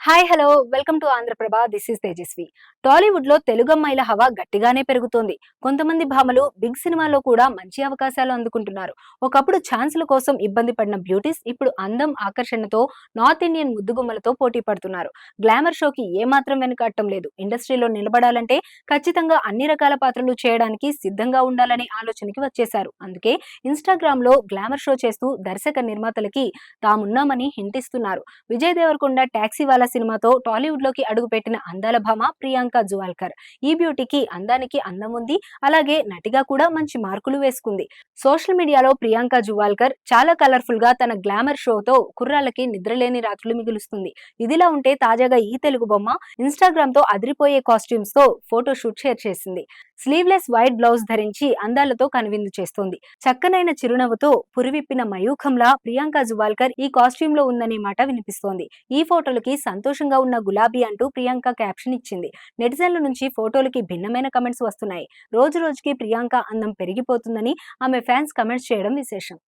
Hi hello welcome to Andhraprabha. This is Tejaswi. Tollywood లో తెలుగు అమ్మాయిల హవా గట్టిగానే పెరుగుతోంది. కొంతమంది భామలు బిగ్ సినిమాలో కూడా మంచి అవకాశాలు అందుకుంటున్నారు. ఒకప్పుడు ఛాన్సుల కోసం ఇబ్బంది పడిన బ్యూటీస్ ఇప్పుడు అందం ఆకర్షణతో నార్త్ ఇండియన్ ముద్దుగుమ్మలతో పోటీ పడుతున్నారు. గ్లామర్ షోకి ఏమాత్రం వెనుకాడటం లేదు. ఇండస్ట్రీలో నిలబడాలంటే ఖచ్చితంగా అన్ని రకాల పాత్రలు చేయడానికి సిద్ధంగా ఉండాలనే ఆలోచనకి వచ్చేశారు. అందుకే ఇన్స్టాగ్రామ్ లో గ్లామర్ షో చేస్తూ దర్శక నిర్మాతలకి తామున్నామని హింట్ ఇస్తున్నారు. విజయ్ దేవరకొండ టాక్సీ వాలా సినిమాతో టాలీవుడ్ లోకి అడుగుపెట్టిన అందాల భామ ప్రియాంక జువాల్కర్. ఈ బ్యూటీకి అందానికి అందం ఉంది, అలాగే నటిగా కూడా మంచి మార్కులు వేసుకుంది. సోషల్ మీడియాలో ప్రియాంక జువాల్కర్ చాలా కలర్ఫుల్ గా తన గ్లామర్ షోతో కుర్రాళ్ళకి నిద్రలేని రాత్రులు మిగులుస్తుంది. ఇదిలా ఉంటే తాజాగా ఈ తెలుగు బొమ్మ ఇన్స్టాగ్రామ్ తో అదిరిపోయే కాస్ట్యూమ్స్ తో ఫోటో షూట్ షేర్ చేసింది. స్లీవ్లెస్ వైట్ బ్లౌజ్ ధరించి అందాలతో కనువిందు చేస్తోంది. చక్కనైన చిరునవ్వుతో పురివిప్పిన మయూఖంలా ప్రియాంక జువాల్కర్ ఈ కాస్ట్యూమ్ లో ఉందనే మాట వినిపిస్తోంది. ఈ ఫోటోలకి సంతోషంగా ఉన్న గులాబీ అంటూ ప్రియాంక క్యాప్షన్ ఇచ్చింది. నెటిజన్ల నుంచి ఫోటోలకి భిన్నమైన కమెంట్స్ వస్తున్నాయి. రోజు రోజుకి ప్రియాంక అందం పెరిగిపోతుందని ఆమె ఫ్యాన్స్ కమెంట్స్ చేయడం విశేషం.